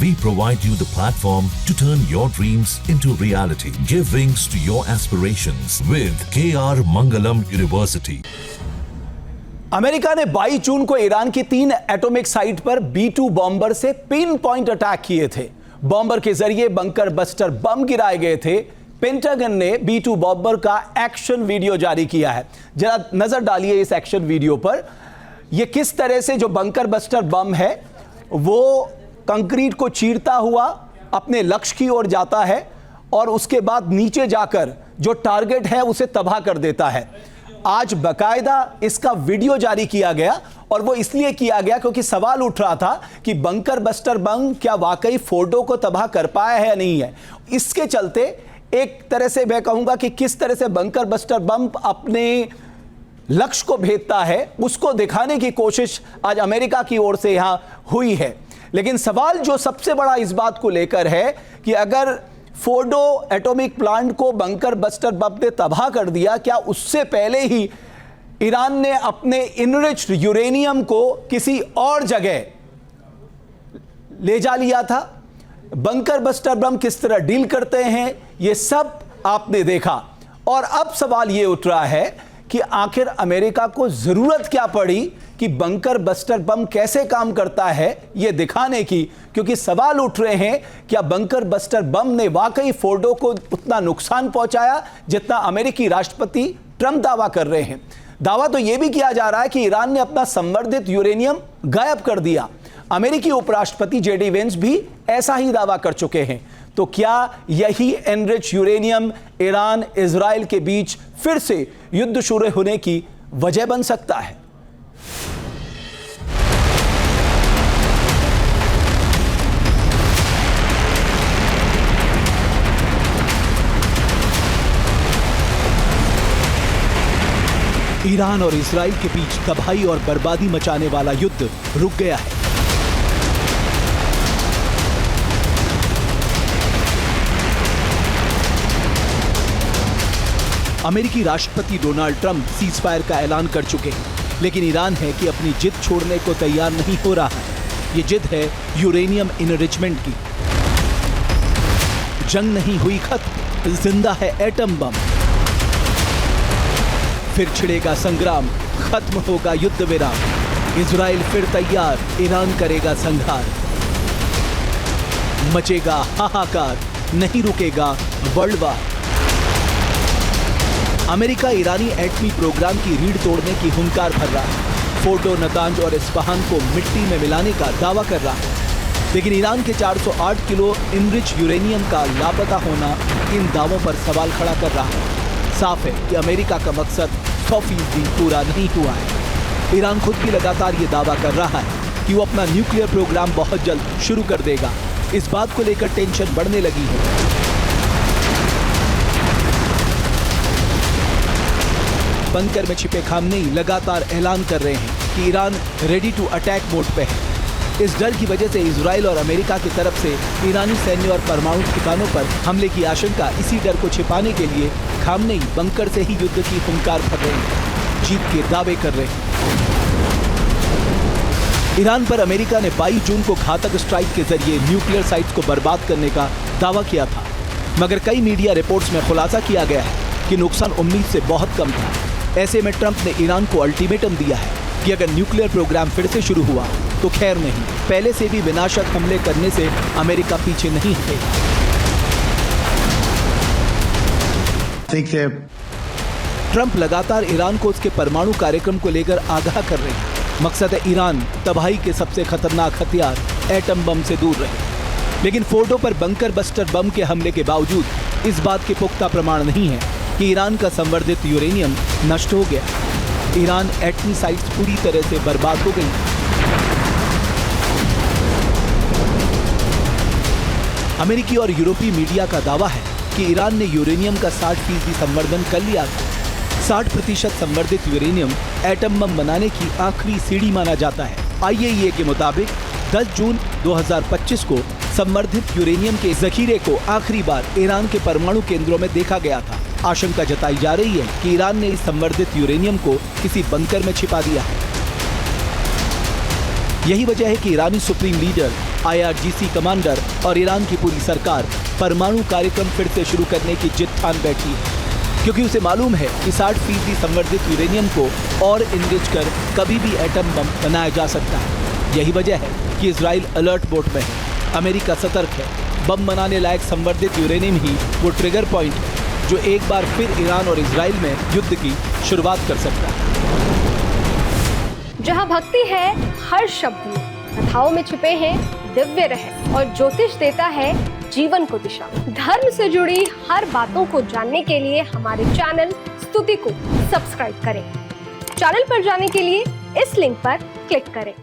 We provide you the platform to turn your dreams into reality. Give wings to your aspirations with KR Mangalam University. America ने 22 जून को Iran की 3 atomic site पर B-2 bomber से pin point attack किए थे। Bomber के जरिए bunker buster bomb गिराए गए थे। पेंटागन ने B-2 बॉम्बर का एक्शन वीडियो जारी किया है। जरा नजर डालिए इस एक्शन वीडियो पर। यह किस तरह से जो बंकर बस्टर बम है वो कंक्रीट को चीरता हुआ अपने लक्ष्य की ओर जाता है और उसके बाद नीचे जाकर जो टारगेट है उसे तबाह कर देता है। आज बकायदा इसका वीडियो जारी किया गया और वो इसलिए किया गया क्योंकि सवाल उठ रहा था कि बंकर बस्टर बम क्या वाकई फोर्डो को तबाह कर पाया है या नहीं है। इसके चलते एक तरह से मैं कहूंगा कि किस तरह से बंकर बस्टर बम अपने लक्ष्य को भेदता है उसको दिखाने की कोशिश आज अमेरिका की ओर से यहां हुई है। लेकिन सवाल जो सबसे बड़ा इस बात को लेकर है कि अगर फोर्डो एटॉमिक प्लांट को बंकर बस्टर बम ने तबाह कर दिया, क्या उससे पहले ही ईरान ने अपने इनरिच्ड यूरेनियम को किसी और जगह ले जा लिया था? बंकर बस्टर बम किस तरह डील करते हैं ये सब आपने देखा और अब सवाल ये उठ रहा है कि आखिर अमेरिका को जरूरत क्या पड़ी कि बंकर बस्टर बम कैसे काम करता है यह दिखाने की, क्योंकि सवाल उठ रहे हैं क्या बंकर बस्टर बम ने वाकई फोर्डो को उतना नुकसान पहुंचाया जितना अमेरिकी राष्ट्रपति ट्रंप दावा कर रहे हैं। दावा तो यह भी किया जा रहा है कि ईरान ने अपना संवर्धित यूरेनियम गायब कर दिया। अमेरिकी उपराष्ट्रपति जेडी वेंस भी ऐसा ही दावा कर चुके हैं। तो क्या यही एनरिच यूरेनियम ईरान इजराइल के बीच फिर से युद्ध शुरू होने की वजह बन सकता है? ईरान और इजराइल के बीच तबाही और बर्बादी मचाने वाला युद्ध रुक गया है। अमेरिकी राष्ट्रपति डोनाल्ड ट्रंप सीजफायर का ऐलान कर चुके हैं, लेकिन ईरान है कि अपनी जिद छोड़ने को तैयार नहीं हो रहा है। ये जिद है यूरेनियम इनरिचमेंट की। जंग नहीं हुई खत्म, जिंदा है एटम बम। फिर छिड़ेगा संग्राम, खत्म होगा युद्ध विराम। इजराइल फिर तैयार, ईरान करेगा संहार। मचेगा हाहाकार, नहीं रुकेगा वर्ल्ड वार। अमेरिका ईरानी एटमी प्रोग्राम की रीढ़ तोड़ने की हुंकार भर रहा है। फोर्डो, नतांज और इस्फहान को मिट्टी में मिलाने का दावा कर रहा है, लेकिन ईरान के 408 किलो इनरिच यूरेनियम का लापता होना इन दावों पर सवाल खड़ा कर रहा है। साफ है कि अमेरिका का मकसद 100% पूरा नहीं हुआ है। ईरान खुद भी लगातार ये दावा कर रहा है कि वो अपना न्यूक्लियर प्रोग्राम बहुत जल्द शुरू कर देगा। इस बात को लेकर टेंशन बढ़ने लगी है। बंकर में छिपे खामनेई लगातार ऐलान कर रहे हैं कि Iran ready to attack mode पे है। इस डर की वजह से इजराइल और अमेरिका की तरफ से ईरानी सैन्य और परमाणु ठिकानों पर हमले की आशंका। इसी डर को छिपाने के लिए खामनेई बंकर से ही युद्ध की हुंकार भर रहे हैं, जीत के दावे कर रहे हैं। ईरान पर अमेरिका ने 22 जून को घातक स्ट्राइक के जरिए न्यूक्लियर साइट्स को बर्बाद करने का दावा किया था, मगर कई मीडिया रिपोर्ट्स में खुलासा किया गया है कि नुकसान उम्मीद से बहुत कम था। ऐसे में ट्रंप ने ईरान को अल्टीमेटम दिया है कि अगर न्यूक्लियर प्रोग्राम फिर से शुरू हुआ तो खैर नहीं, पहले से भी विनाशक हमले करने से अमेरिका पीछे नहीं हटेगा। ट्रंप लगातार ईरान को उसके परमाणु कार्यक्रम को लेकर आगाह कर रहे हैं। मकसद है ईरान तबाही के सबसे खतरनाक हथियार एटम बम से दूर रहे। लेकिन फोर्डो पर बंकर बस्टर बम के हमले के बावजूद इस बात के पुख्ता प्रमाण नहीं है कि ईरान का संवर्धित यूरेनियम नष्ट हो गया। ईरान एटमी साइट्स पूरी तरह से बर्बाद हो गई। अमेरिकी और यूरोपीय मीडिया का दावा है कि ईरान ने यूरेनियम का 60% संवर्धन कर लिया था। 60% संवर्धित यूरेनियम एटम बम बनाने की आखिरी सीढ़ी माना जाता है। IAEA के मुताबिक 10 जून 2025 को संवर्धित यूरेनियम के जखीरे को आखिरी बार ईरान के परमाणु केंद्रों में देखा गया था। आशंका जताई जा रही है कि ईरान ने इस संवर्धित यूरेनियम को किसी बंकर में छिपा दिया है। यही वजह है कि ईरानी सुप्रीम लीडर IRGC कमांडर और ईरान की पूरी सरकार परमाणु कार्यक्रम फिर से शुरू करने की जिद ठान बैठी है, क्योंकि उसे मालूम है कि 60% संवर्धित यूरेनियम को और इनरिच कर कभी भी एटम बम बनाया जा सकता है। यही वजह है कि इजराइल अलर्ट मोड में है। अमेरिका सतर्क है। बम बनाने लायक संवर्धित यूरेनियम ही वो ट्रिगर पॉइंट है जो एक बार फिर ईरान और इजराइल में युद्ध की शुरुआत कर सकता है। जहां भक्ति है हर शब्द में, कथाओं में छुपे हैं दिव्य रहस्य और ज्योतिष देता है जीवन को दिशा। धर्म से जुड़ी हर बातों को जानने के लिए हमारे चैनल स्तुति को सब्सक्राइब करें। चैनल पर जाने के लिए इस लिंक पर क्लिक करें।